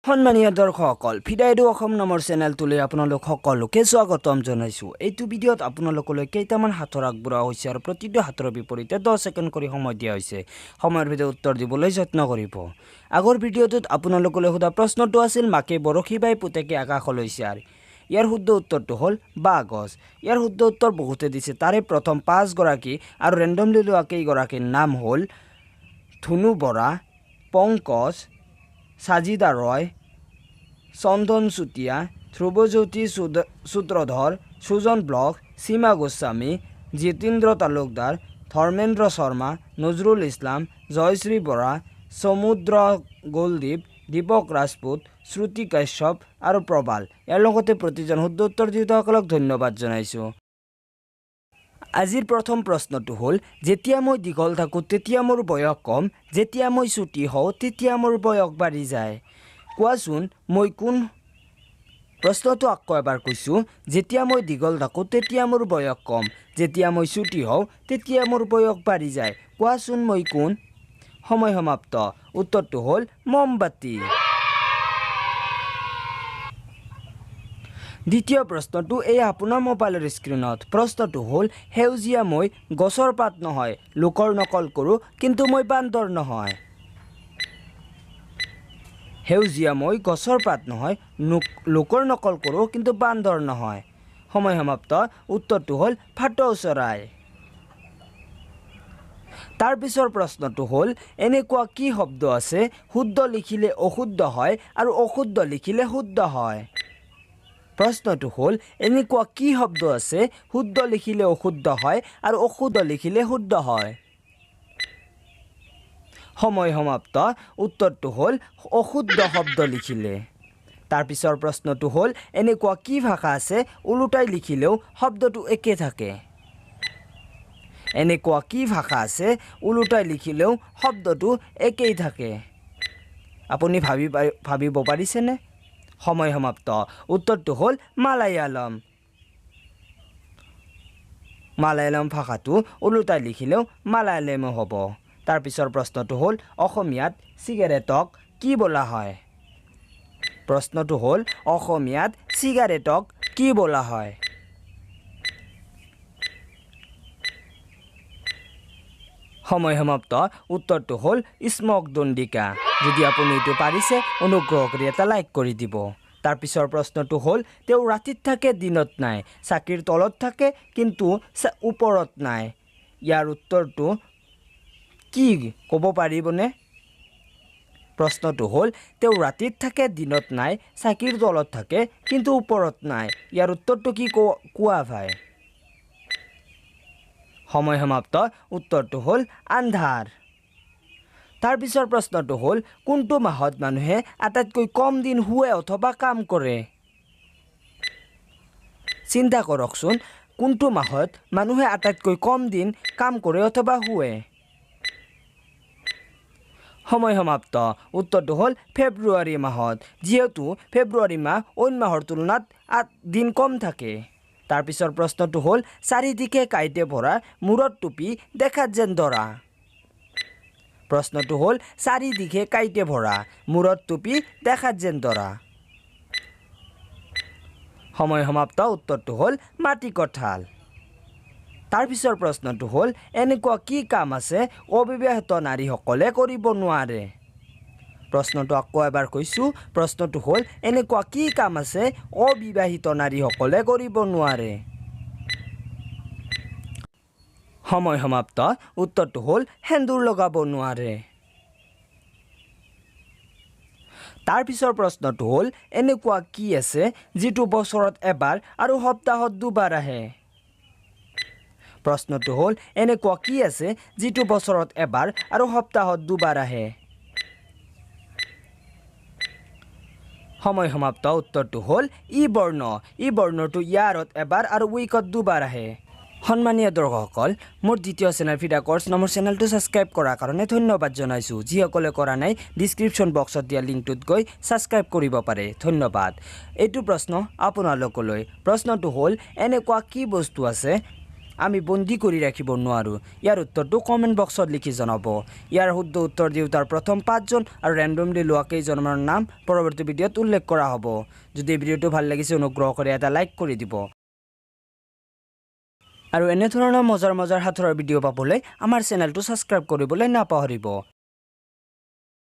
সন্মানীয় দৰ্শকসকল fidaeduaxom নামৰ চেনেলটোলৈ আপোনালোক সকলোকে স্বাগতম জনাইছো। এইটো ভিডিঅ'ত আপোনালোকলৈ কেইটামান হাতৰ আগবঢ়োৱা হৈছে আৰু প্ৰতিটো হাতৰ বিপৰীতে 10 ছেকেণ্ড কৰি সময় দিয়া হৈছে। সময়ৰ ভিতৰত উত্তৰ দিবলৈ যত্ন কৰিব। আগৰ ভিডিঅ'টোত আপোনালোকলৈ সোধা প্ৰশ্নটো আছিল মাকে বৰশী বাই পুতেকে আকাশলৈ চায়। ইয়াৰ শুদ্ধ উত্তৰটো হ'ল বাগছ। ইয়াৰ শুদ্ধ উত্তৰ বহুতে দিছে। তাৰে প্ৰথম 5 গৰাকী আৰু ৰেণ্ডমলি লোৱা কেইগৰাকীৰ নাম হ'ল ধুনু বৰা, পংকজ, সাজিদা ৰয়, চন্দন চুতীয়া, ধ্ৰুৱজ্যোতি সূত্ৰধৰ, সুজন ব্লক, সীমা গোস্বামী, জিতেন্দ্ৰ তালুকদাৰ, ধৰ্মেন্দ্ৰ শৰ্মা, নজৰুল ইছলাম, জয়শ্ৰী বৰা, সমুদ্ৰ গোলদ্বীপ, দীপক ৰাজপুত, শ্ৰুতি কাশ্যপ আৰু প্ৰবাল। ইয়াৰ লগতে প্ৰতিজন শুদ্ধ উত্তৰ দিওঁতাসকলক ধন্যবাদ জনাইছোঁ। আজিৰ প্ৰথম প্ৰশ্নটো হ'ল যেতিয়া মই দীঘল থাকোঁ তেতিয়া মোৰ বয়স কম, যেতিয়া মই ছুটি হওঁ তেতিয়া মোৰ বয়স বাঢ়ি যায়। কোৱাচোন মই কোন? প্ৰশ্নটো আকৌ এবাৰ কৈছোঁ। যেতিয়া মই দীঘল থাকোঁ তেতিয়া মোৰ বয়স কম, যেতিয়া মই ছুটি হওঁ তেতিয়া মোৰ বয়স বাঢ়ি যায়। কোৱাচোন মই কোন? সময় সমাপ্ত। উত্তৰটো হ'ল মমবাতি। দ্বিতীয় প্ৰশ্নটো এই আপোনাৰ মোবাইলৰ স্ক্ৰীণত। প্ৰশ্নটো হ'ল সেউজীয়া মই গছৰ পাত নহয়, লোকৰ নকল কৰোঁ কিন্তু মই বান্দৰ নহয়। সেউজীয়া মই গছৰ পাত নহয়, লোকৰ নকল কৰোঁ কিন্তু বান্দৰ নহয়। সময় সমাপ্ত। উত্তৰটো হ'ল ভাটৌ চৰাই। তাৰ পিছৰ প্ৰশ্নটো হ'ল এনেকুৱা কি শব্দ আছে শুদ্ধ লিখিলে অশুদ্ধ হয় আৰু অশুদ্ধ লিখিলে শুদ্ধ হয়? প্ৰশ্নটো হ'ল এনেকুৱা কি শব্দ আছে শুদ্ধ লিখিলে অশুদ্ধ হয় আৰু অশুদ্ধ লিখিলে শুদ্ধ হয়? সময় সমাপ্ত। উত্তৰটো হ'ল অশুদ্ধ শব্দ লিখিলে। তাৰ পিছৰ প্ৰশ্নটো হ'ল এনেকুৱা কি ভাষা আছে ওলোটাই লিখিলেও শব্দটো একে থাকে? এনেকুৱা কি ভাষা আছে ওলোটাই লিখিলেও শব্দটো একেই থাকে? আপুনি ভাবিব পাৰিছেনে? সময় সমাপ্ত। উত্তৰটো হ'ল মালায়ালম। মালায়ালম ভাষাটো ওলোটাই লিখিলেও মালায়ালমে হ'ব। তাৰ পিছৰ প্ৰশ্নটো হ'ল অসমীয়াত চিগাৰেটক কি বোলা হয়? প্ৰশ্নটো হ'ল অসমীয়াত চিগাৰেটক কি বোলা হয়? সময় সমাপ্ত। উত্তৰটো হ'ল স্মক দণ্ডিকা। যদি আপুনি এইটো পাৰিছে অনুগ্ৰহ কৰি এটা লাইক কৰি দিব। তাৰ পিছৰ প্ৰশ্নটো হ'ল তেওঁ ৰাতিত থাকে দিনত নাই, চাকিৰ তলত থাকে কিন্তু ওপৰত নাই। ইয়াৰ উত্তৰটো কি ক'ব পাৰিবনে? প্ৰশ্নটো হ'ল তেওঁ ৰাতিত থাকে দিনত নাই, চাকিৰ তলত থাকে কিন্তু ওপৰত নাই। ইয়াৰ উত্তৰটো কি কোৱা ভাই? সময় সমাপ্ত। উত্তৰটো হ'ল আন্ধাৰ। তাৰ পিছৰ প্ৰশ্নটো হ'ল কোনটো মাহত মানুহে আটাইতকৈ কম দিন শুৱে অথবা কাম কৰে? চিন্তা কৰকচোন, কোনটো মাহত মানুহে আটাইতকৈ কম দিন কাম কৰে অথবা শুৱে? সময় সমাপ্ত। উত্তৰটো হ'ল ফেব্ৰুৱাৰী মাহত, যিহেতু ফেব্ৰুৱাৰী মাহ অইন মাহৰ তুলনাত দিন কম থাকে। তাৰ পিছৰ প্ৰশ্নটো হ'ল চাৰিদিশে কাঁইটে ভৰা, মূৰত টুপি, দেখাত যেন দৰা। প্ৰশ্নটো হ'ল চাৰিদিশে কাঁইটে ভৰা, মূৰত টুপি, দেখাত যেন দৰা। সময় সমাপ্ত। উত্তৰটো হ'ল মাটি কঁঠাল। তাৰ পিছৰ প্ৰশ্নটো হ'ল এনেকুৱা কি কাম আছে অবিবাহিত নাৰীসকলে কৰিব নোৱাৰে? প্ৰশ্নটো আকৌ এবাৰ কৈছোঁ। প্ৰশ্নটো হ'ল এনেকুৱা কি কাম আছে অবিবাহিত নাৰীসকলে কৰিব নোৱাৰে? সময় সমাপ্ত। উত্তৰটো হ'ল সেন্দুৰ লগাব নোৱাৰে। তাৰ পিছৰ প্ৰশ্নটো হ'ল এনেকুৱা কি আছে যিটো বছৰত এবাৰ আৰু সপ্তাহত দুবাৰ আহে? প্ৰশ্নটো হ'ল এনেকুৱা কি আছে যিটো বছৰত এবাৰ আৰু সপ্তাহত দুবাৰ আহে? সময় সমাপ্ত। উত্তৰটো হ'ল ই বৰ্ণ। ই বৰ্ণটো ইয়াৰত এবাৰ আৰু উইকত দুবাৰ আহে। সন্মানীয় দৰ্শকসকল, মোৰ দ্বিতীয় চেনেল ফিডা কোৰ্চ নামৰ চেনেলটো ছাবস্ক্ৰাইব কৰাৰ কাৰণে ধন্যবাদ জনাইছোঁ। যিসকলে কৰা নাই ডিছক্ৰিপশ্যন বক্সত দিয়া লিংকটোত গৈ ছাবস্ক্ৰাইব কৰিব পাৰে। ধন্যবাদ। এইটো প্ৰশ্ন আপোনালোকলৈ। প্ৰশ্নটো হ'ল এনেকুৱা কি বস্তু আছে আমি বন্দী কৰি ৰাখিব নোৱাৰোঁ ইয়াৰ উত্তৰটো কমেণ্ট বক্সত লিখি জনাব ইয়াৰ শুদ্ধ উত্তৰ দিও তাৰ প্ৰথম 5 জন আৰু ৰেন্ডমলি লোৱা কেইজনৰ নাম পৰৱৰ্তী ভিডিঅ'ত উল্লেখ কৰা হ'ব যদি ভিডিঅ'টো ভাল লাগিছে অনুগ্ৰহ কৰি এটা লাইক কৰি দিব আৰু এনে ধৰণৰ মজাৰ সাঁথৰৰ ভিডিঅ' পাবলৈ আমাৰ চেনেলটো সাবস্ক্ৰাইব কৰিবলৈ নাপাহৰিব